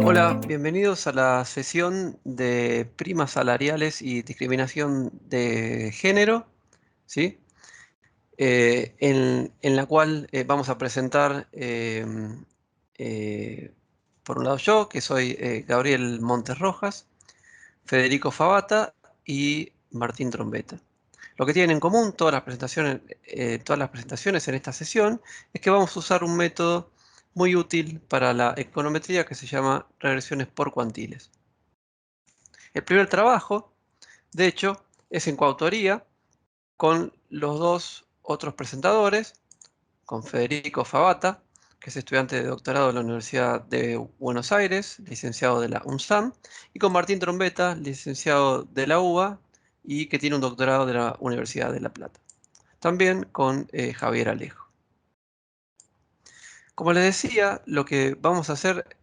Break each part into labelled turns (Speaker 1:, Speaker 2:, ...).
Speaker 1: Hola, bienvenidos a la sesión de primas salariales y discriminación de género, ¿sí? En la cual vamos a presentar, eh, por un lado yo, que soy Gabriel Montes Rojas, Federico Favata y Martín Trombetta. Lo que tienen en común todas las presentaciones en esta sesión es que vamos a usar un método muy útil para la econometría que se llama regresiones por cuantiles. El primer trabajo, de hecho, es en coautoría con los dos otros presentadores, con Federico Favata, que es estudiante de doctorado de la Universidad de Buenos Aires, licenciado de la UNSAM, y con Martín Trombetta, licenciado de la UBA y que tiene un doctorado de la Universidad de La Plata. También con Javier Alejo. Como les decía, lo que vamos a hacer,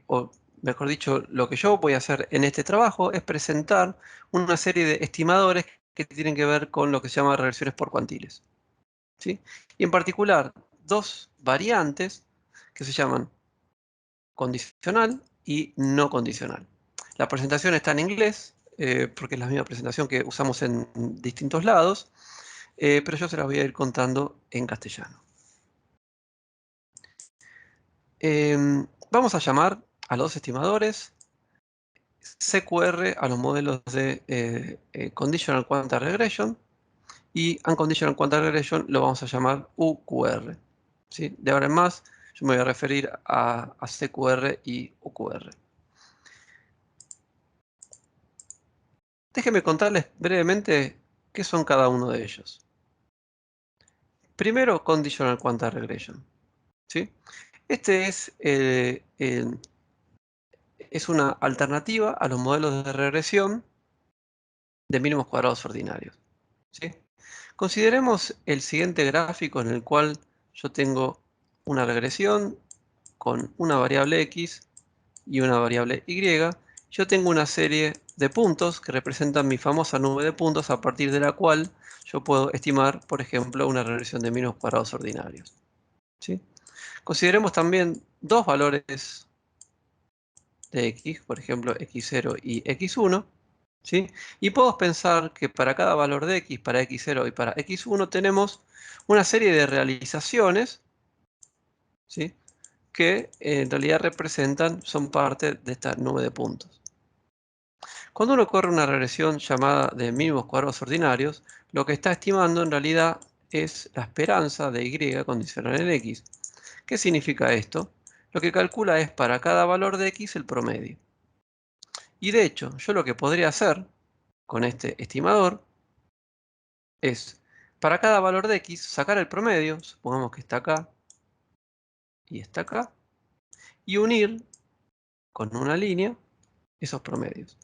Speaker 1: o mejor dicho, lo que yo voy a hacer en este trabajo es presentar una serie de estimadores que tienen que ver con lo que se llama regresiones por cuantiles, ¿sí? Y en particular, dos variantes que se llaman condicional y no condicional. La presentación está en inglés, porque es la misma presentación que usamos en distintos lados, pero yo se las voy a ir contando en castellano. Vamos a llamar a los estimadores CQR a los modelos de Conditional Quantile Regression, y Unconditional Quantile Regression lo vamos a llamar UQR, ¿sí? De ahora en más yo me voy a referir a CQR y UQR. Déjenme contarles brevemente qué son cada uno de ellos. Primero, Conditional Quantile Regression, ¿sí? Este es una alternativa a los modelos de regresión de mínimos cuadrados ordinarios, ¿sí? Consideremos el siguiente gráfico en el cual yo tengo una regresión con una variable x y una variable y. Yo tengo una serie de puntos que representan mi famosa nube de puntos a partir de la cual yo puedo estimar, por ejemplo, una regresión de mínimos cuadrados ordinarios, ¿sí? Consideremos también dos valores de x, por ejemplo, x0 y x1, ¿sí? Y puedo pensar que para cada valor de x, para x0 y para x1, tenemos una serie de realizaciones, ¿sí? Que en realidad son parte de esta nube de puntos. Cuando uno corre una regresión llamada de mínimos cuadrados ordinarios, lo que está estimando en realidad es la esperanza de y condicional en x. ¿Qué significa esto? Lo que calcula es para cada valor de x el promedio. Y de hecho, yo lo que podría hacer con este estimador es, para cada valor de x, sacar el promedio, supongamos que está acá y está acá, y unir con una línea esos promedios.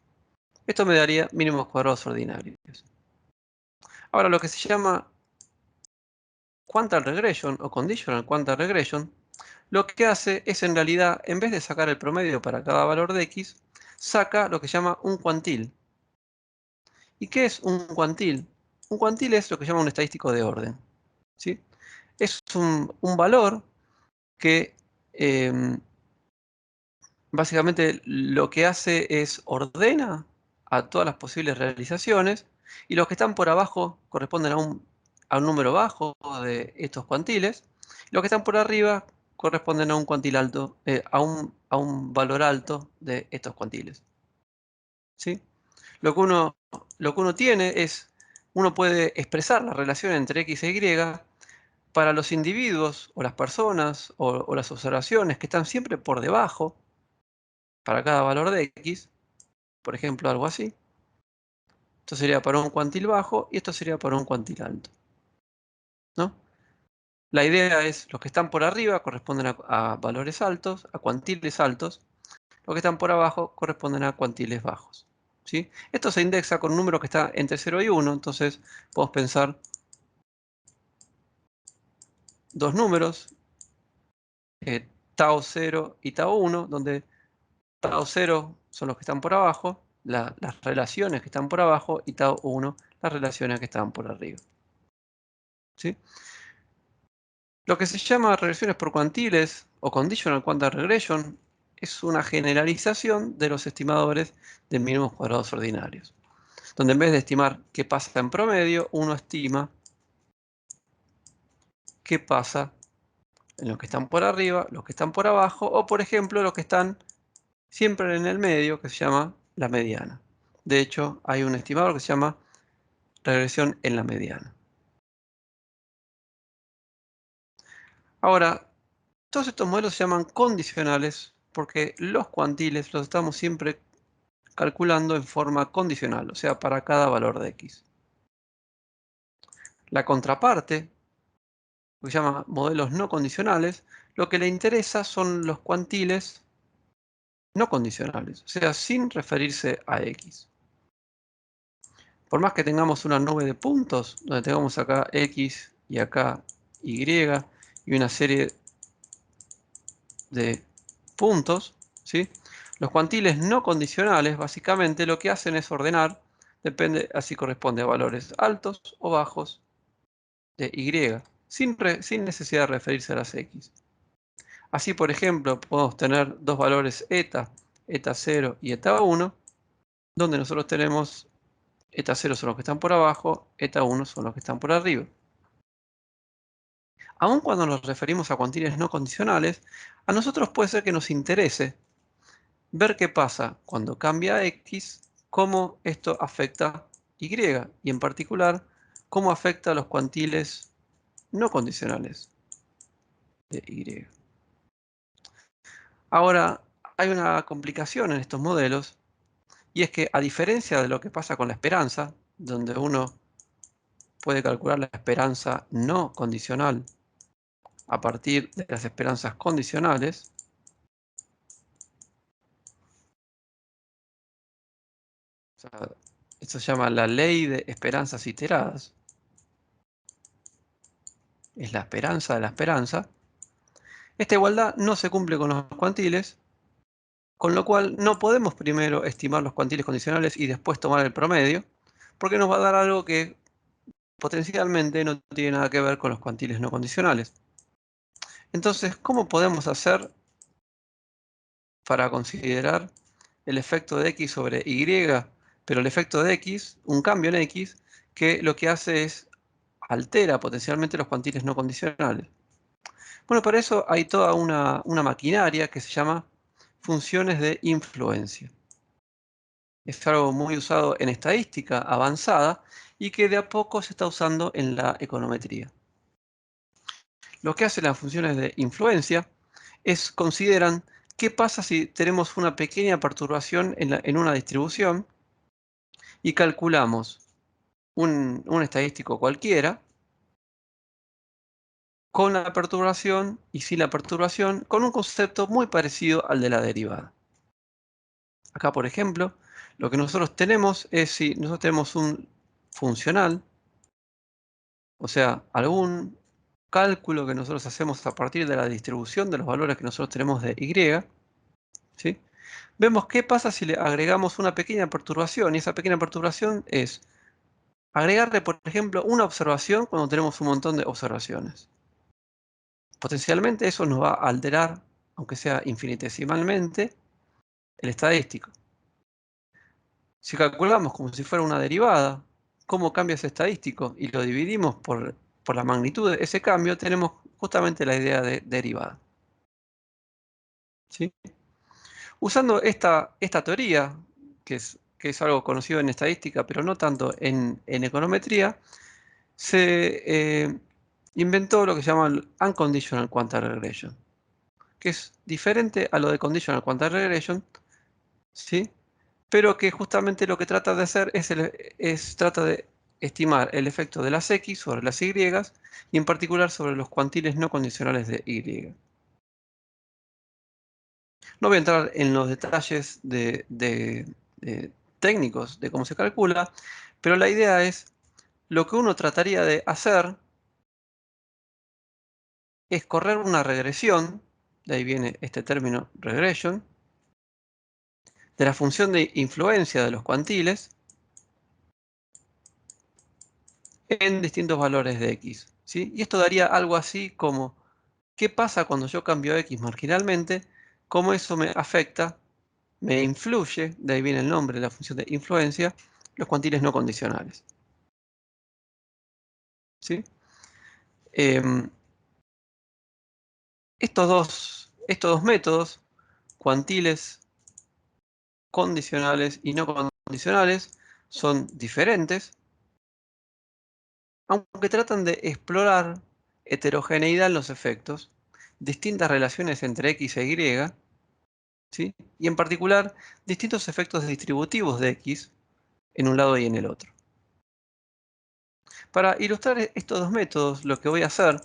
Speaker 1: Esto me daría mínimos cuadrados ordinarios. Ahora, lo que se llama Quantile Regression o Conditional Quantile Regression, lo que hace es en realidad, en vez de sacar el promedio para cada valor de x, saca lo que se llama un cuantil. ¿Y qué es un cuantil? Un cuantil es lo que se llama un estadístico de orden, ¿sí? Es un valor que básicamente lo que hace es ordena a todas las posibles realizaciones, y los que están por abajo corresponden a un número bajo de estos cuantiles. Los que están por arriba corresponden a un cuantil alto, a un valor alto de estos cuantiles, ¿sí? Lo que uno tiene es, uno puede expresar la relación entre x e y para los individuos o las personas o las observaciones que están siempre por debajo para cada valor de x, por ejemplo, algo así. Esto sería para un cuantil bajo y esto sería para un cuantil alto, ¿no? La idea es, los que están por arriba corresponden a valores altos, a cuantiles altos. Los que están por abajo corresponden a cuantiles bajos, ¿sí? Esto se indexa con un número que está entre 0 y 1, entonces podemos pensar dos números, tau 0 y tau 1, donde tau 0 son los que están por abajo, las relaciones que están por abajo, y tau 1 las relaciones que están por arriba, ¿sí? Lo que se llama regresiones por cuantiles o conditional quantile regression es una generalización de los estimadores de mínimos cuadrados ordinarios, donde en vez de estimar qué pasa en promedio, uno estima qué pasa en los que están por arriba, los que están por abajo, o por ejemplo los que están siempre en el medio, que se llama la mediana. De hecho, hay un estimador que se llama regresión en la mediana. Ahora, todos estos modelos se llaman condicionales porque los cuantiles los estamos siempre calculando en forma condicional, o sea, para cada valor de x. La contraparte, que se llama modelos no condicionales, lo que le interesa son los cuantiles no condicionales, o sea, sin referirse a x. Por más que tengamos una nube de puntos, donde tengamos acá x y acá y, y una serie de puntos, ¿sí? Los cuantiles no condicionales, básicamente, lo que hacen es ordenar, depende, así corresponde a valores altos o bajos de y, sin necesidad de referirse a las x. Así, por ejemplo, podemos tener dos valores eta 0 y eta 1, donde nosotros tenemos eta 0 son los que están por abajo, eta 1 son los que están por arriba. Aun cuando nos referimos a cuantiles no condicionales, a nosotros puede ser que nos interese ver qué pasa cuando cambia x, cómo esto afecta y, y en particular, cómo afecta a los cuantiles no condicionales de y. Ahora, hay una complicación en estos modelos, y es que a diferencia de lo que pasa con la esperanza, donde uno puede calcular la esperanza no condicional a partir de las esperanzas condicionales, o sea, esto se llama la ley de esperanzas iteradas, es la esperanza de la esperanza. Esta igualdad no se cumple con los cuantiles, con lo cual no podemos primero estimar los cuantiles condicionales y después tomar el promedio, porque nos va a dar algo que potencialmente no tiene nada que ver con los cuantiles no condicionales. Entonces, ¿cómo podemos hacer para considerar el efecto de x sobre y, pero el efecto de x, un cambio en x, que lo que hace es altera potencialmente los cuantiles no condicionales? Bueno, para eso hay toda una maquinaria que se llama funciones de influencia. Es algo muy usado en estadística avanzada y que de a poco se está usando en la econometría. Lo que hacen las funciones de influencia es consideran qué pasa si tenemos una pequeña perturbación en una distribución y calculamos un estadístico cualquiera con la perturbación y sin la perturbación, con un concepto muy parecido al de la derivada. Acá, por ejemplo, lo que nosotros tenemos es si nosotros tenemos un funcional, o sea, algún cálculo que nosotros hacemos a partir de la distribución de los valores que nosotros tenemos de y, ¿sí? Vemos qué pasa si le agregamos una pequeña perturbación, y esa pequeña perturbación es agregarle, por ejemplo, una observación cuando tenemos un montón de observaciones. Potencialmente eso nos va a alterar, aunque sea infinitesimalmente, el estadístico. Si calculamos como si fuera una derivada, cómo cambia ese estadístico y lo dividimos por la magnitud de ese cambio, tenemos justamente la idea de derivada. ¿Sí? Usando esta teoría, que es algo conocido en estadística, pero no tanto en econometría, se inventó lo que se llama el Unconditional Quantile Regression, que es diferente a lo de Conditional Quantile Regression, ¿sí? Pero que justamente lo que trata de hacer trata de estimar el efecto de las x sobre las y, y en particular sobre los cuantiles no condicionales de y. No voy a entrar en los detalles técnicos de cómo se calcula, pero la idea es, lo que uno trataría de hacer es correr una regresión, de ahí viene este término regression, de la función de influencia de los cuantiles en distintos valores de x, ¿sí? Y esto daría algo así como, ¿qué pasa cuando yo cambio x marginalmente? cómo eso me afecta, me influye, de ahí viene el nombre, la función de influencia, los cuantiles no condicionales. ¿Sí? Em, estos dos métodos, cuantiles condicionales y no condicionales, son diferentes, aunque tratan de explorar heterogeneidad en los efectos, distintas relaciones entre X e Y, ¿sí? Y en particular, distintos efectos distributivos de X en un lado y en el otro. Para ilustrar estos dos métodos, lo que voy a hacer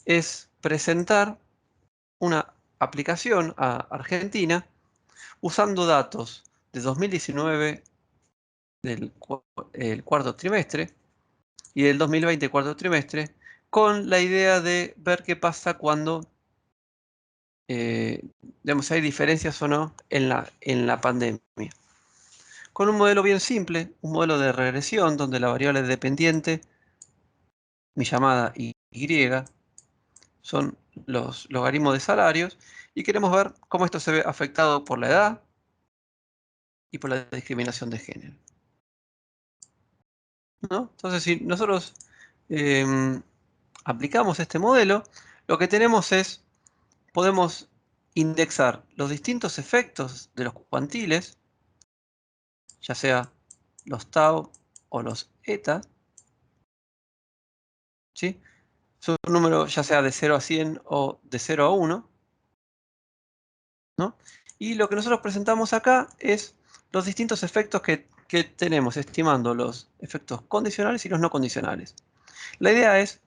Speaker 1: es presentar una aplicación a Argentina usando datos de 2019 del el cuarto trimestre y del 2020 cuarto trimestre, con la idea de ver qué pasa cuando, digamos, hay diferencias o no en la pandemia. Con un modelo bien simple, un modelo de regresión donde la variable dependiente, mi llamada Y, son los logaritmos de salarios, y queremos ver cómo esto se ve afectado por la edad y por la discriminación de género, ¿no? Entonces, si nosotros em, aplicamos este modelo, lo que tenemos es, podemos indexar los distintos efectos de los cuantiles, ya sea los tau o los eta, ¿sí? Su número ya sea de 0 a 100 o de 0 a 1, ¿no? Y lo que nosotros presentamos acá es los distintos efectos que tenemos, estimando los efectos condicionales y los no condicionales. La idea es,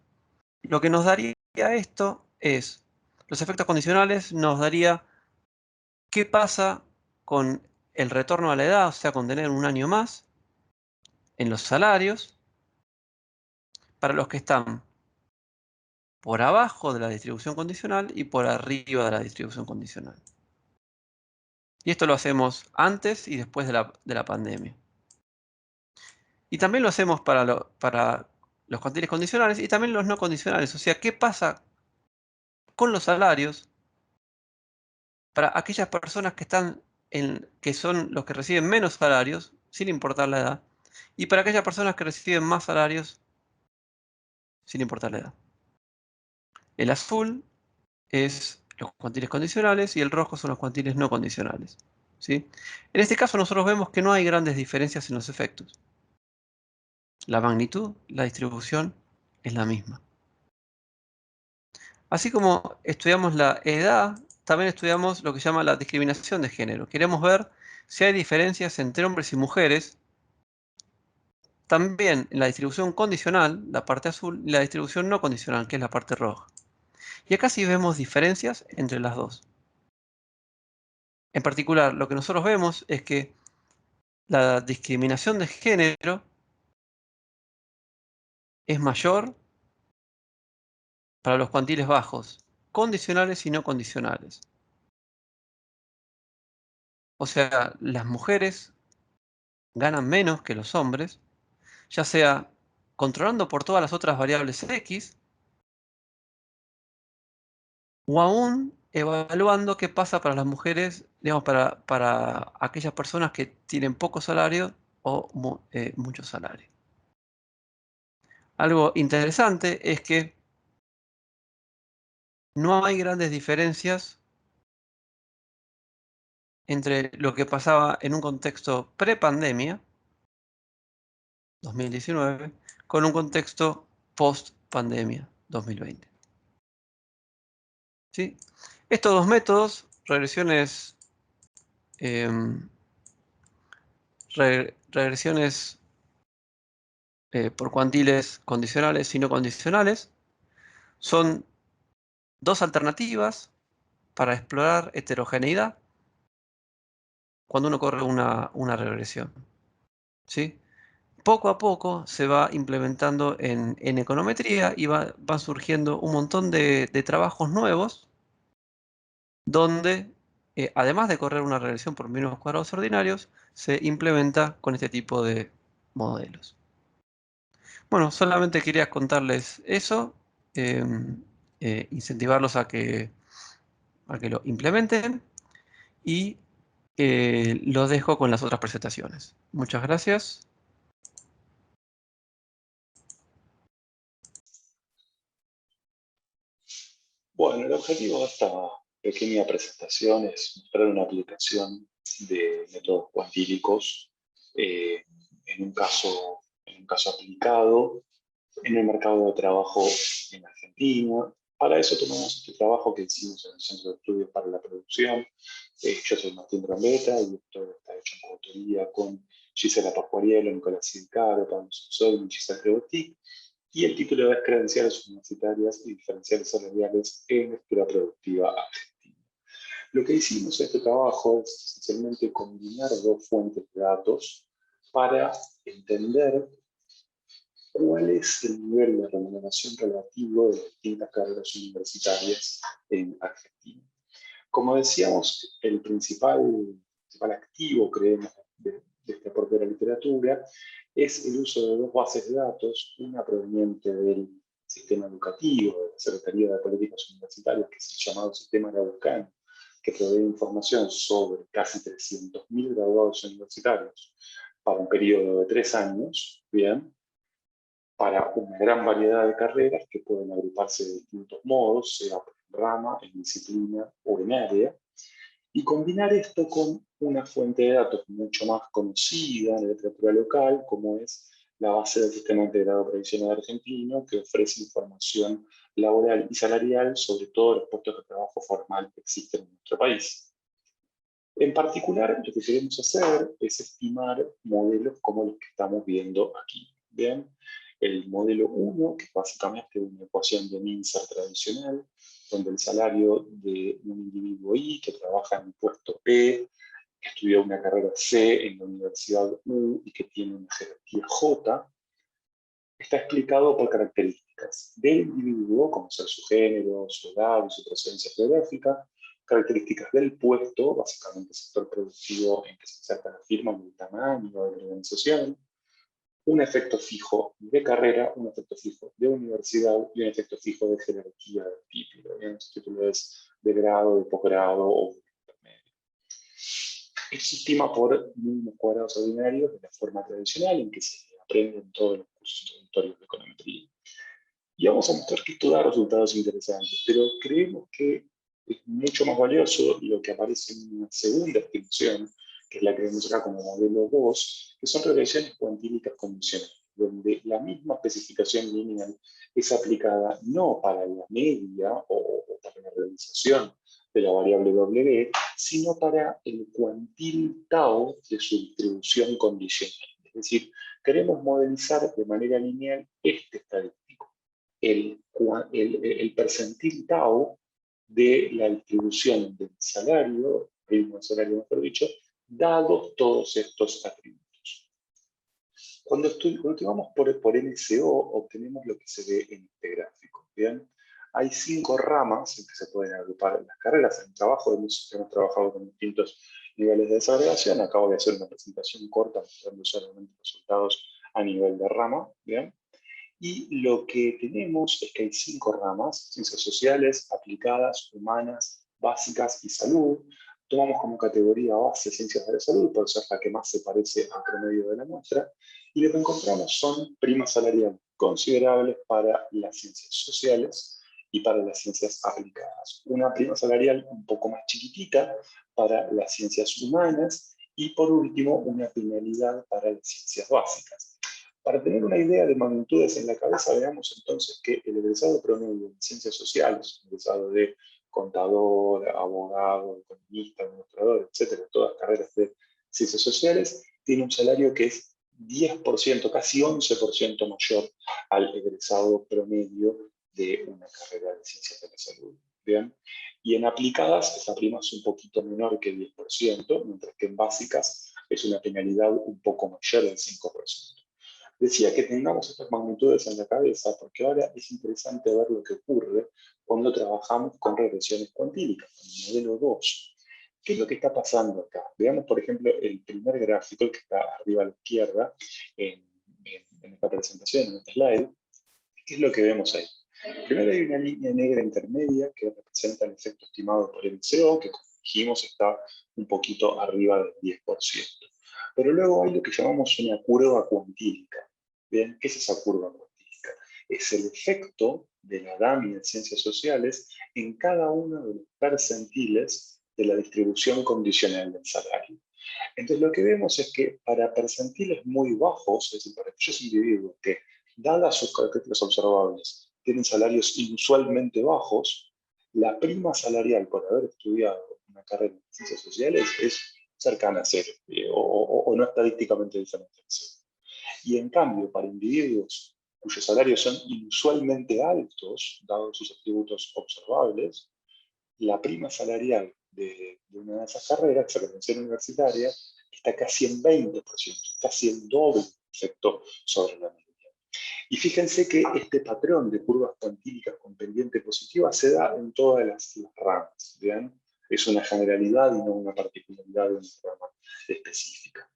Speaker 1: lo que nos daría esto es, los efectos condicionales nos daría qué pasa con el retorno a la edad, o sea, con tener un año más en los salarios, para los que están por abajo de la distribución condicional y por arriba de la distribución condicional. Y esto lo hacemos antes y después de la pandemia. Y también lo hacemos para los cuantiles condicionales y también los no condicionales. O sea, ¿qué pasa con los salarios para aquellas personas que son los que reciben menos salarios, sin importar la edad, y para aquellas personas que reciben más salarios, sin importar la edad? El azul es los cuantiles condicionales y el rojo son los cuantiles no condicionales, ¿sí? En este caso nosotros vemos que no hay grandes diferencias en los efectos. La magnitud, la distribución es la misma. Así como estudiamos la edad, también estudiamos lo que se llama la discriminación de género. Queremos ver si hay diferencias entre hombres y mujeres, también en la distribución condicional, la parte azul, y la distribución no condicional, que es la parte roja. Y acá sí vemos diferencias entre las dos. En particular, lo que nosotros vemos es que la discriminación de género es mayor para los cuantiles bajos, condicionales y no condicionales. O sea, las mujeres ganan menos que los hombres, ya sea controlando por todas las otras variables X, o aún evaluando qué pasa para las mujeres, digamos, para aquellas personas que tienen poco salario o mucho salario. Algo interesante es que no hay grandes diferencias entre lo que pasaba en un contexto pre-pandemia, 2019, con un contexto post-pandemia, 2020. ¿Sí? Estos dos métodos, em, regresiones por cuantiles condicionales y no condicionales, son dos alternativas para explorar heterogeneidad cuando uno corre una regresión, ¿sí? Poco a poco se va implementando en econometría y van surgiendo un montón de trabajos nuevos donde, además de correr una regresión por mínimos cuadrados ordinarios, se implementa con este tipo de modelos. Bueno, solamente quería contarles eso, incentivarlos a que lo implementen. y lo dejo con las otras presentaciones. Muchas gracias.
Speaker 2: Bueno, el objetivo de esta pequeña presentación es mostrar una aplicación de métodos cuantílicos en un caso aplicado en el mercado de trabajo en Argentina. Para eso tomamos este trabajo que hicimos en el Centro de Estudios para la Producción. Yo soy Martín Brambeta y esto está hecho en coautoría con Gisela Pascuariello, Nicolás Silcaro, Pablo Sonsol y Gisela Trebotic. Y el título es Credenciales Universitarias y Diferenciales Salariales en Lectura Productiva Argentina. Lo que hicimos en este trabajo es esencialmente combinar dos fuentes de datos para entender cuál es el nivel de remuneración relativo de distintas carreras universitarias en Argentina. Como decíamos, el principal activo, creemos, de este aporte de la literatura es el uso de dos bases de datos, una proveniente del sistema educativo, de la Secretaría de Políticas Universitarias, que es el llamado Sistema Araucano, que provee información sobre casi 300.000 graduados universitarios para un periodo de 3 años, bien, para una gran variedad de carreras que pueden agruparse de distintos modos, sea por rama, en disciplina o en área, y combinar esto con una fuente de datos mucho más conocida en la literatura local, como es la base del Sistema Integrado Previsional Argentino, que ofrece información laboral y salarial sobre todos los puestos de trabajo formal que existen en nuestro país. En particular, lo que queremos hacer es estimar modelos como los que estamos viendo aquí. ¿Bien? El modelo 1, que básicamente es una ecuación de Mincer tradicional, donde el salario de un individuo I que trabaja en un puesto P, que estudió una carrera C en la Universidad U y que tiene una jerarquía J, está explicado por características del individuo, como ser su género, su edad y su procedencia geográfica, características del puesto, básicamente el sector productivo en que se inserta la firma, el tamaño de la organización, un efecto fijo de carrera, un efecto fijo de universidad y un efecto fijo de jerarquía del título. Este título es de grado, de posgrado o de intermedio. Esto se estima por mínimos cuadrados ordinarios de la forma tradicional en que se aprende en todos los cursos introductorios de econometría. Y vamos a mostrar que esto da resultados interesantes, pero creemos que es mucho más valioso lo que aparece en una segunda estimación, que es la que vemos acá como modelo 2, que son regresiones cuantílicas condicionales, donde la misma especificación lineal es aplicada no para la media o para la realización de la variable W, sino para el cuantil tau de su distribución condicional. Es decir, queremos modelizar de manera lineal este estadístico, el percentil tau de la distribución del salario, ritmo de salario mejor dicho, dados todos estos atributos. Cuando ultimamos por MCO, obtenemos lo que se ve en este gráfico. ¿Bien? Hay 5 ramas en que se pueden agrupar las carreras. En el trabajo hemos trabajado con distintos niveles de desagregación. Acabo de hacer una presentación corta mostrando solamente resultados a nivel de rama. ¿Bien? Y lo que tenemos es que hay 5 ramas: ciencias sociales, aplicadas, humanas, básicas y salud. Tomamos como categoría base ciencias de la salud, por ser la que más se parece al promedio de la muestra. Y lo que encontramos son primas salariales considerables para las ciencias sociales y para las ciencias aplicadas. Una prima salarial un poco más chiquitita para las ciencias humanas y, por último, una penalidad para las ciencias básicas. Para tener una idea de magnitudes en la cabeza, veamos entonces que el egresado promedio en ciencias sociales, egresado de contador, abogado, economista, administrador, etcétera, todas carreras de ciencias sociales, tiene un salario que es 10%, casi 11% mayor al egresado promedio de una carrera de ciencias de la salud. ¿Bien? Y en aplicadas esa prima es un poquito menor que 10%, mientras que en básicas es una penalidad un poco mayor del 5%. Decía que tengamos estas magnitudes en la cabeza porque ahora es interesante ver lo que ocurre cuando trabajamos con regresiones cuantílicas, con el modelo 2. ¿Qué es lo que está pasando acá? Veamos, por ejemplo, el primer gráfico, el que está arriba a la izquierda, en esta presentación, en este slide. ¿Qué es lo que vemos ahí? Primero hay una línea negra intermedia que representa el efecto estimado por el MCO, que dijimos, está un poquito arriba del 10%. Pero luego hay lo que llamamos una curva cuantílica. ¿Bien? ¿Qué es esa curva cuantílica? Es el efecto de la DAMI en ciencias sociales en cada uno de los percentiles de la distribución condicional del salario. Entonces lo que vemos es que para percentiles muy bajos, es decir, para aquellos individuos que, dadas sus características observables, tienen salarios inusualmente bajos, la prima salarial por haber estudiado una carrera en ciencias sociales es cercana a cero, o no estadísticamente diferente a cero. Y en cambio, para individuos cuyos salarios son inusualmente altos, dados sus atributos observables, la prima salarial de una de esas carreras, esa credencial universitaria, está casi en 20%, casi el doble efecto sobre la media. Y fíjense que este patrón de curvas cuantílicas con pendiente positiva se da en todas las ramas. ¿Bien? Es una generalidad y no una particularidad de una rama específica.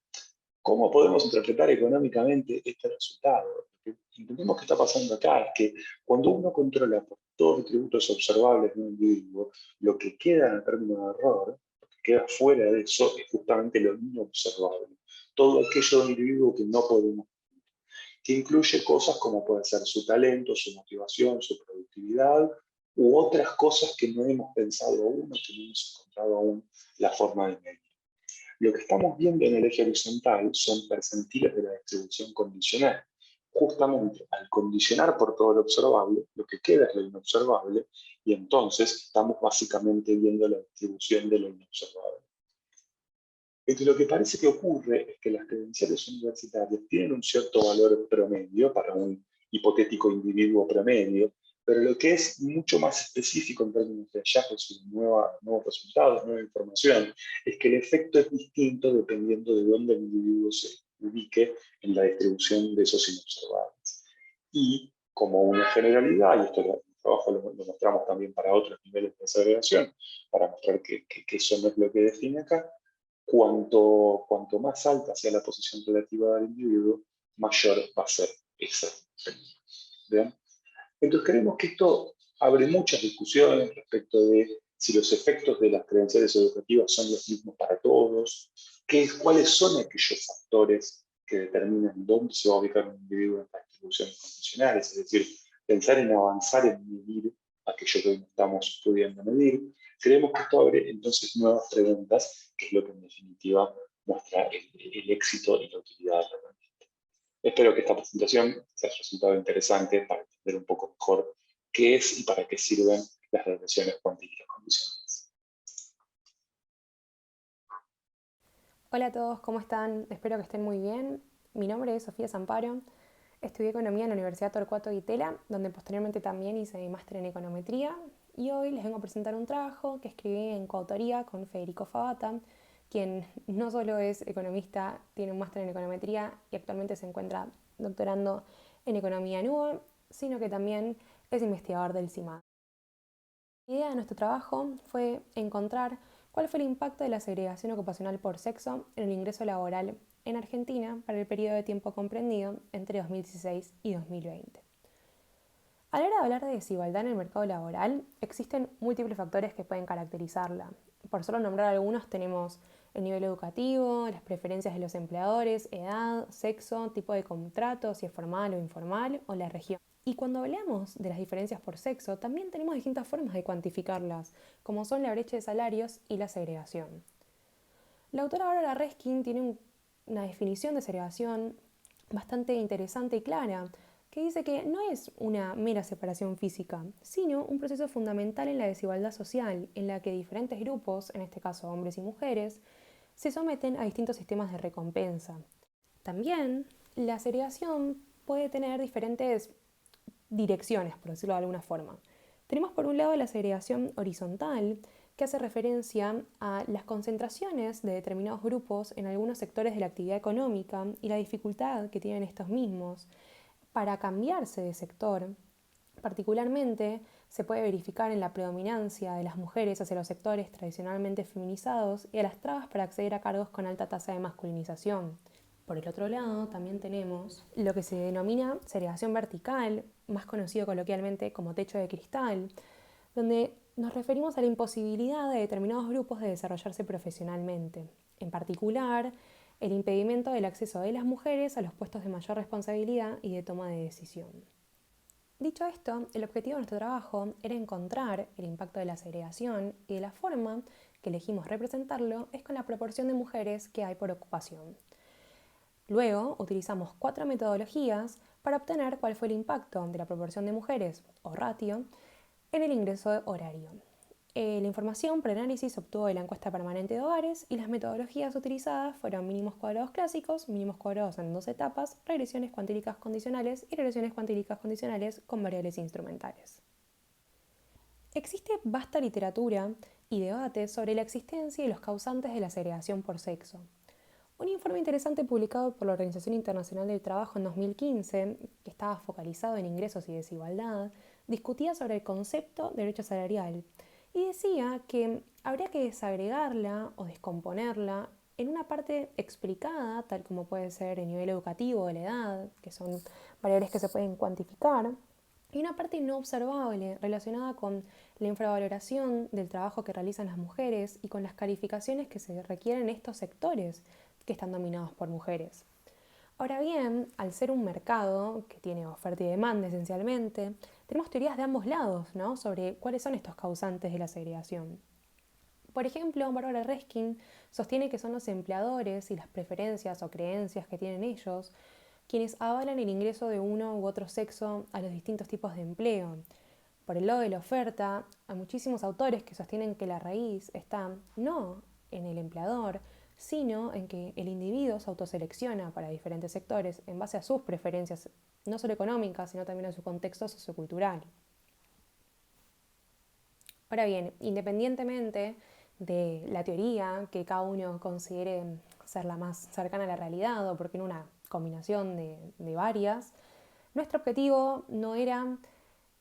Speaker 2: ¿Cómo podemos interpretar económicamente este resultado? Lo que entendemos que está pasando acá es que cuando uno controla por todos los atributos observables de un individuo, lo que queda en términos de error, lo que queda fuera de eso es justamente lo no observable. Todo aquello del individuo que no podemos, que incluye cosas como puede ser su talento, su motivación, su productividad, u otras cosas que no hemos pensado aún o que no hemos encontrado aún la forma de medir. Lo que estamos viendo en el eje horizontal son percentiles de la distribución condicional. Justamente al condicionar por todo lo observable, lo que queda es lo inobservable, y entonces estamos básicamente viendo la distribución de lo inobservable. Entonces, lo que parece que ocurre es que las credenciales universitarias tienen un cierto valor promedio para un hipotético individuo promedio, pero lo que es mucho más específico en términos de hallazgos y nuevos resultados, nueva información, es que el efecto es distinto dependiendo de dónde el individuo se ubique en la distribución de esos inobservables. Y como una generalidad, y esto en el trabajo lo mostramos también para otros niveles de segregación, para mostrar que eso no es lo que define acá, cuanto más alta sea la posición relativa del individuo, mayor va a ser esa. ¿Bien? Entonces creemos que esto abre muchas discusiones respecto de si los efectos de las credenciales educativas son los mismos para todos, cuáles son aquellos factores que determinan dónde se va a ubicar un individuo en las distribuciones condicionales, es decir, pensar en avanzar en medir aquello que hoy no estamos pudiendo medir. Creemos que esto abre entonces nuevas preguntas, que es lo que en definitiva muestra el éxito y la utilidad de la herramienta. Espero que esta presentación sea resultado interesante para entender un poco mejor qué es y para qué sirven las regresiones cuantíficas condicionales.
Speaker 3: Hola a todos, ¿cómo están? Espero que estén muy bien. Mi nombre es Sofía Zamparo. Estudié Economía en la Universidad Torcuato Di Itela, donde posteriormente también hice mi máster en Econometría. Y hoy les vengo a presentar un trabajo que escribí en coautoría con Federico Favata, quien no solo es economista, tiene un máster en Econometría y actualmente se encuentra doctorando en Economía en UBA, sino que también es investigador del CIMAD. La idea de nuestro trabajo fue encontrar cuál fue el impacto de la segregación ocupacional por sexo en el ingreso laboral en Argentina para el periodo de tiempo comprendido entre 2016 y 2020. A la hora de hablar de desigualdad en el mercado laboral, existen múltiples factores que pueden caracterizarla. Por solo nombrar algunos, tenemos el nivel educativo, las preferencias de los empleadores, edad, sexo, tipo de contrato, si es formal o informal, o la región. Y cuando hablamos de las diferencias por sexo, también tenemos distintas formas de cuantificarlas, como son la brecha de salarios y la segregación. La autora Bárbara Reskin tiene una definición de segregación bastante interesante y clara, que dice que no es una mera separación física, sino un proceso fundamental en la desigualdad social, en la que diferentes grupos, en este caso hombres y mujeres, se someten a distintos sistemas de recompensa. También la segregación puede tener diferentes direcciones, por decirlo de alguna forma. Tenemos por un lado la segregación horizontal, que hace referencia a las concentraciones de determinados grupos en algunos sectores de la actividad económica y la dificultad que tienen estos mismos para cambiarse de sector. Particularmente se puede verificar en la predominancia de las mujeres hacia los sectores tradicionalmente feminizados y a las trabas para acceder a cargos con alta tasa de masculinización. Por el otro lado, también tenemos lo que se denomina segregación vertical, más conocido coloquialmente como techo de cristal, donde nos referimos a la imposibilidad de determinados grupos de desarrollarse profesionalmente. En particular, el impedimento del acceso de las mujeres a los puestos de mayor responsabilidad y de toma de decisión. Dicho esto, el objetivo de nuestro trabajo era encontrar el impacto de la segregación y de la forma que elegimos representarlo es con la proporción de mujeres que hay por ocupación. Luego, utilizamos 4 metodologías para obtener cuál fue el impacto de la proporción de mujeres, o ratio, en el ingreso horario. La información para el análisis se obtuvo de la encuesta permanente de hogares y las metodologías utilizadas fueron mínimos cuadrados clásicos, mínimos cuadrados en 2 etapas, regresiones cuantílicas condicionales y regresiones cuantílicas condicionales con variables instrumentales. Existe vasta literatura y debate sobre la existencia y los causantes de la segregación por sexo. Un informe interesante publicado por la Organización Internacional del Trabajo en 2015, que estaba focalizado en ingresos y desigualdad, discutía sobre el concepto de brecha salarial y decía que habría que desagregarla o descomponerla en una parte explicada, tal como puede ser el nivel educativo o la edad, que son variables que se pueden cuantificar, y una parte no observable relacionada con la infravaloración del trabajo que realizan las mujeres y con las calificaciones que se requieren en estos sectores que están dominados por mujeres. Ahora bien, al ser un mercado que tiene oferta y demanda esencialmente, tenemos teorías de ambos lados, ¿no?, sobre cuáles son estos causantes de la segregación. Por ejemplo, Barbara Reskin sostiene que son los empleadores y las preferencias o creencias que tienen ellos quienes avalan el ingreso de uno u otro sexo a los distintos tipos de empleo. Por el lado de la oferta, hay muchísimos autores que sostienen que la raíz está no en el empleador, sino en que el individuo se autoselecciona para diferentes sectores en base a sus preferencias, no solo económicas, sino también a su contexto sociocultural. Ahora bien, independientemente de la teoría que cada uno considere ser la más cercana a la realidad o porque en una combinación de varias, nuestro objetivo no era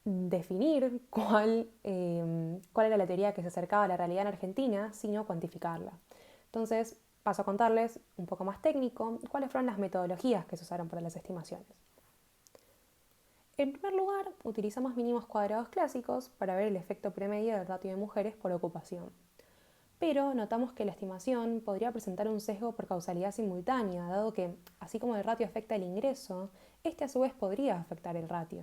Speaker 3: definir cuál era la teoría que se acercaba a la realidad en Argentina, sino cuantificarla. Entonces, paso a contarles un poco más técnico cuáles fueron las metodologías que se usaron para las estimaciones. En primer lugar, utilizamos mínimos cuadrados clásicos para ver el efecto promedio del ratio de mujeres por ocupación. Pero notamos que la estimación podría presentar un sesgo por causalidad simultánea, dado que, así como el ratio afecta el ingreso, este a su vez podría afectar el ratio.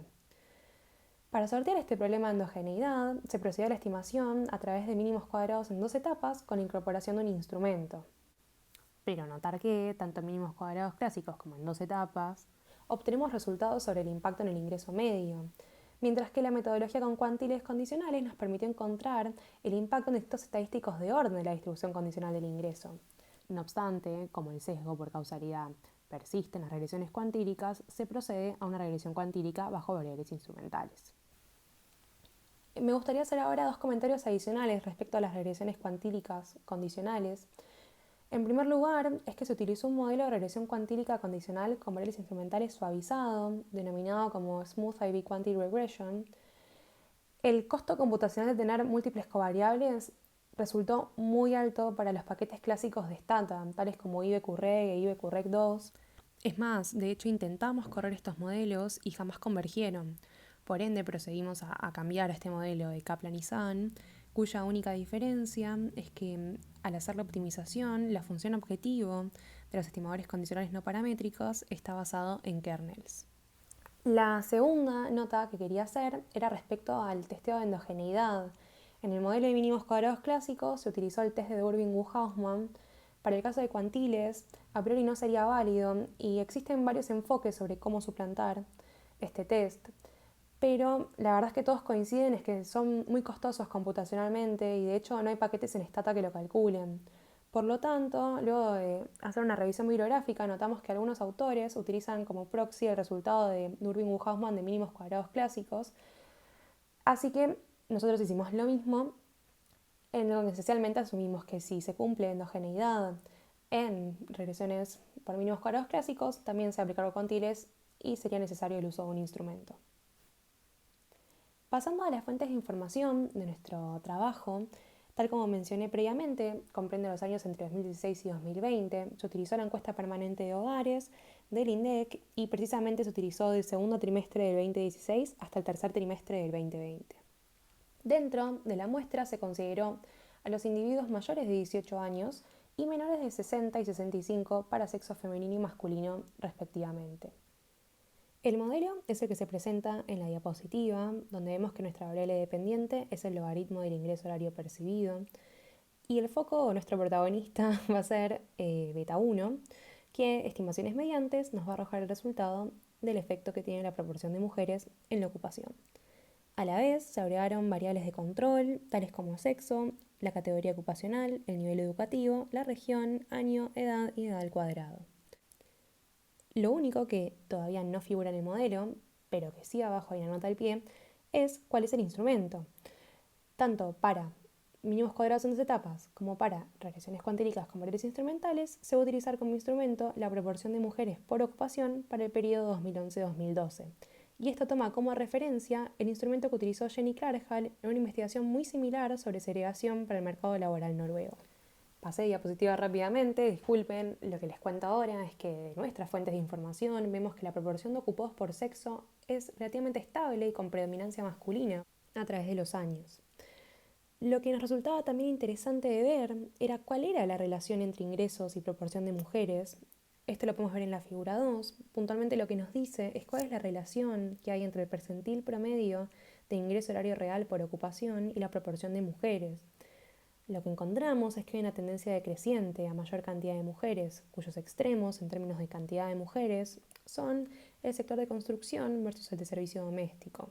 Speaker 3: Para sortear este problema de endogeneidad, se procedió a la estimación a través de mínimos cuadrados en 2 etapas con la incorporación de un instrumento. Pero notar que, tanto en mínimos cuadrados clásicos como en 2 etapas, obtenemos resultados sobre el impacto en el ingreso medio, mientras que la metodología con cuantiles condicionales nos permitió encontrar el impacto en distintos estadísticos de orden de la distribución condicional del ingreso. No obstante, como el sesgo por causalidad persiste en las regresiones cuantílicas, se procede a una regresión cuantílica bajo variables instrumentales. Me gustaría hacer ahora 2 comentarios adicionales respecto a las regresiones cuantílicas condicionales. En primer lugar, es que se utilizó un modelo de regresión cuantílica condicional con variables instrumentales suavizado, denominado como Smooth IV Quantity Regression. El costo computacional de tener múltiples covariables resultó muy alto para los paquetes clásicos de Stata, tales como IBQREG e IBQREG2. Es más, de hecho intentamos correr estos modelos y jamás convergieron. Por ende, procedimos a cambiar a este modelo de Kaplan y Sun, cuya única diferencia es que al hacer la optimización, la función objetivo de los estimadores condicionales no paramétricos está basado en kernels. La segunda nota que quería hacer era respecto al testeo de endogeneidad. En el modelo de mínimos cuadrados clásicos se utilizó el test de Durbin-Wu-Hausmann. Para el caso de cuantiles, a priori no sería válido y existen varios enfoques sobre cómo suplantar este test. Pero la verdad es que todos coinciden en que son muy costosos computacionalmente y de hecho no hay paquetes en Stata que lo calculen. Por lo tanto, luego de hacer una revisión bibliográfica, notamos que algunos autores utilizan como proxy el resultado de Durbin-Wu-Hausmann de mínimos cuadrados clásicos. Así que nosotros hicimos lo mismo, en lo que esencialmente asumimos que si se cumple endogeneidad en regresiones por mínimos cuadrados clásicos, también se aplicará cuantiles y sería necesario el uso de un instrumento. Pasando a las fuentes de información de nuestro trabajo, tal como mencioné previamente, comprende los años entre 2016 y 2020. Se utilizó la encuesta permanente de hogares del INDEC y precisamente se utilizó del segundo trimestre del 2016 hasta el tercer trimestre del 2020. Dentro de la muestra se consideró a los individuos mayores de 18 años y menores de 60 y 65 para sexo femenino y masculino respectivamente. El modelo es el que se presenta en la diapositiva, donde vemos que nuestra variable dependiente es el logaritmo del ingreso horario percibido, y el foco o nuestro protagonista va a ser beta 1, que estimaciones mediantes nos va a arrojar el resultado del efecto que tiene la proporción de mujeres en la ocupación. A la vez se agregaron variables de control, tales como sexo, la categoría ocupacional, el nivel educativo, la región, año, edad y edad al cuadrado. Lo único que todavía no figura en el modelo, pero que sí abajo hay una nota al pie, es cuál es el instrumento. Tanto para mínimos cuadrados en 2 etapas como para regresiones cuantílicas con variables instrumentales, se va a utilizar como instrumento la proporción de mujeres por ocupación para el periodo 2011-2012. Y esto toma como referencia el instrumento que utilizó Jenny Klarhall en una investigación muy similar sobre segregación para el mercado laboral noruego. Pasé diapositiva rápidamente, disculpen, lo que les cuento ahora es que de nuestras fuentes de información vemos que la proporción de ocupados por sexo es relativamente estable y con predominancia masculina a través de los años. Lo que nos resultaba también interesante de ver era cuál era la relación entre ingresos y proporción de mujeres. Esto lo podemos ver en la figura 2. Puntualmente lo que nos dice es cuál es la relación que hay entre el percentil promedio de ingreso horario real por ocupación y la proporción de mujeres. Lo que encontramos es que hay una tendencia decreciente a mayor cantidad de mujeres, cuyos extremos, en términos de cantidad de mujeres, son el sector de construcción versus el de servicio doméstico.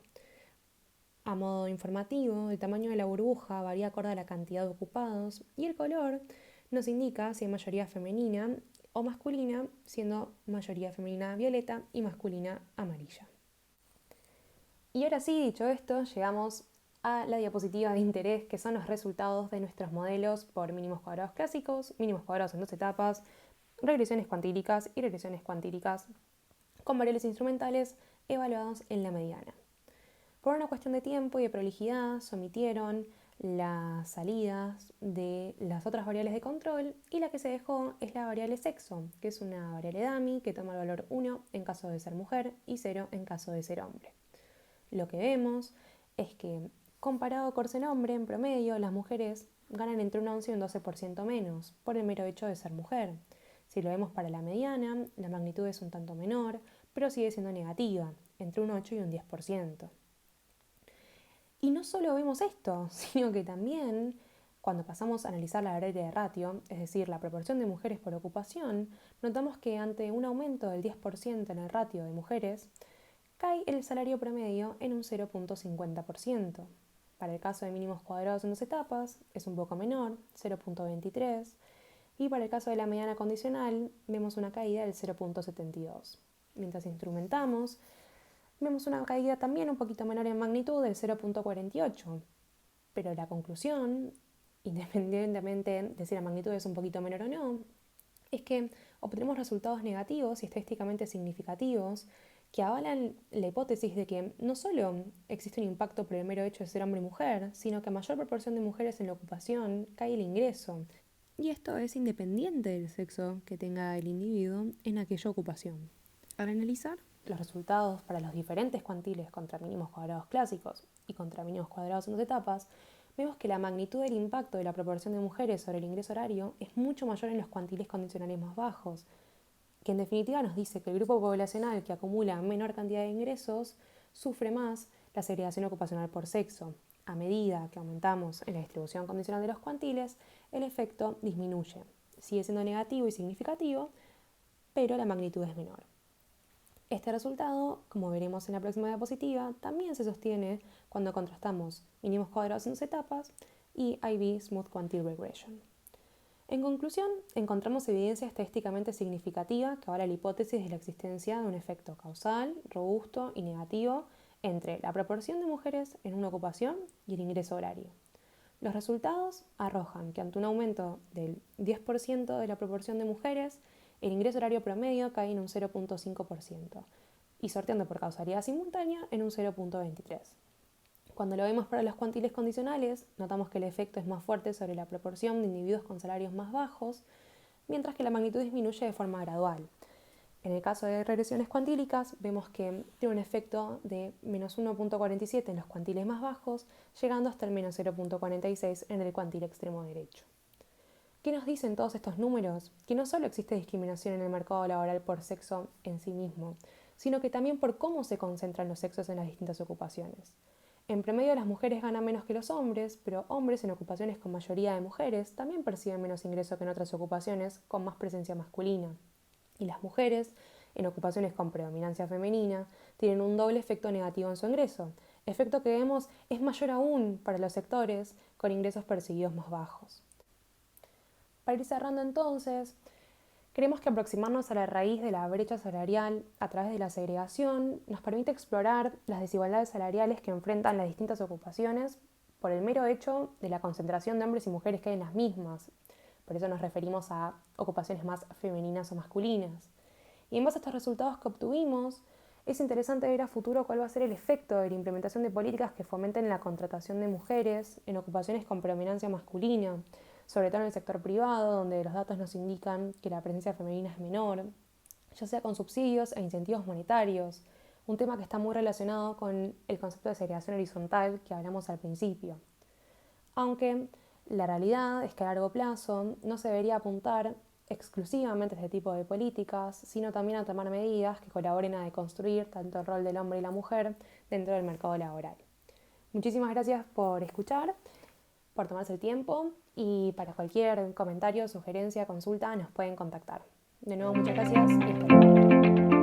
Speaker 3: A modo informativo, el tamaño de la burbuja varía acorde a la cantidad de ocupados y el color nos indica si hay mayoría femenina o masculina, siendo mayoría femenina violeta y masculina amarilla. Y ahora sí, dicho esto, llegamos a la diapositiva de interés, que son los resultados de nuestros modelos por mínimos cuadrados clásicos, mínimos cuadrados en 2 etapas, regresiones cuantílicas y regresiones cuantílicas con variables instrumentales evaluados en la mediana. Por una cuestión de tiempo y de prolijidad, se omitieron las salidas de las otras variables de control y la que se dejó es la variable sexo, que es una variable dummy que toma el valor 1 en caso de ser mujer y 0 en caso de ser hombre. Lo que vemos es que, comparado con ser hombre, en promedio, las mujeres ganan entre un 11 y un 12% menos, por el mero hecho de ser mujer. Si lo vemos para la mediana, la magnitud es un tanto menor, pero sigue siendo negativa, entre un 8 y un 10%. Y no solo vemos esto, sino que también, cuando pasamos a analizar la variable de ratio, es decir, la proporción de mujeres por ocupación, notamos que ante un aumento del 10% en el ratio de mujeres, cae el salario promedio en un 0.50%. Para el caso de mínimos cuadrados en 2 etapas es un poco menor, 0.23, y para el caso de la mediana condicional vemos una caída del 0.72. Mientras instrumentamos, vemos una caída también un poquito menor en magnitud del 0.48. Pero la conclusión, independientemente de si la magnitud es un poquito menor o no, es que obtenemos resultados negativos y estadísticamente significativos que avalan la hipótesis de que no solo existe un impacto por el mero hecho de ser hombre y mujer, sino que a mayor proporción de mujeres en la ocupación cae el ingreso. Y esto es independiente del sexo que tenga el individuo en aquella ocupación. Al analizar los resultados para los diferentes cuantiles contra mínimos cuadrados clásicos y contra mínimos cuadrados en 2 etapas, vemos que la magnitud del impacto de la proporción de mujeres sobre el ingreso horario es mucho mayor en los cuantiles condicionales más bajos, que en definitiva nos dice que el grupo poblacional que acumula menor cantidad de ingresos sufre más la segregación ocupacional por sexo. A medida que aumentamos en la distribución condicional de los cuantiles, el efecto disminuye. Sigue siendo negativo y significativo, pero la magnitud es menor. Este resultado, como veremos en la próxima diapositiva, también se sostiene cuando contrastamos mínimos cuadrados en 2 etapas y IB Smooth Quantile Regression. En conclusión, encontramos evidencia estadísticamente significativa que avala la hipótesis de la existencia de un efecto causal, robusto y negativo entre la proporción de mujeres en una ocupación y el ingreso horario. Los resultados arrojan que ante un aumento del 10% de la proporción de mujeres, el ingreso horario promedio cae en un 0.5% y sorteando por causalidad simultánea en un 0.23%. Cuando lo vemos para los cuantiles condicionales, notamos que el efecto es más fuerte sobre la proporción de individuos con salarios más bajos, mientras que la magnitud disminuye de forma gradual. En el caso de regresiones cuantílicas, vemos que tiene un efecto de menos 1.47 en los cuantiles más bajos, llegando hasta el menos 0.46 en el cuantil extremo derecho. ¿Qué nos dicen todos estos números? Que no solo existe discriminación en el mercado laboral por sexo en sí mismo, sino que también por cómo se concentran los sexos en las distintas ocupaciones. En promedio las mujeres ganan menos que los hombres, pero hombres en ocupaciones con mayoría de mujeres también perciben menos ingreso que en otras ocupaciones con más presencia masculina. Y las mujeres, en ocupaciones con predominancia femenina, tienen un doble efecto negativo en su ingreso, efecto que vemos es mayor aún para los sectores con ingresos percibidos más bajos. Para ir cerrando entonces, creemos que aproximarnos a la raíz de la brecha salarial a través de la segregación nos permite explorar las desigualdades salariales que enfrentan las distintas ocupaciones por el mero hecho de la concentración de hombres y mujeres que hay en las mismas. Por eso nos referimos a ocupaciones más femeninas o masculinas. Y en base a estos resultados que obtuvimos, es interesante ver a futuro cuál va a ser el efecto de la implementación de políticas que fomenten la contratación de mujeres en ocupaciones con predominancia masculina, sobre todo en el sector privado, donde los datos nos indican que la presencia femenina es menor, ya sea con subsidios e incentivos monetarios, un tema que está muy relacionado con el concepto de segregación horizontal que hablamos al principio. Aunque la realidad es que a largo plazo no se debería apuntar exclusivamente a este tipo de políticas, sino también a tomar medidas que colaboren a deconstruir tanto el rol del hombre y la mujer dentro del mercado laboral. Muchísimas gracias por escuchar, por tomarse el tiempo y para cualquier comentario, sugerencia, consulta nos pueden contactar. De nuevo, muchas gracias y hasta luego.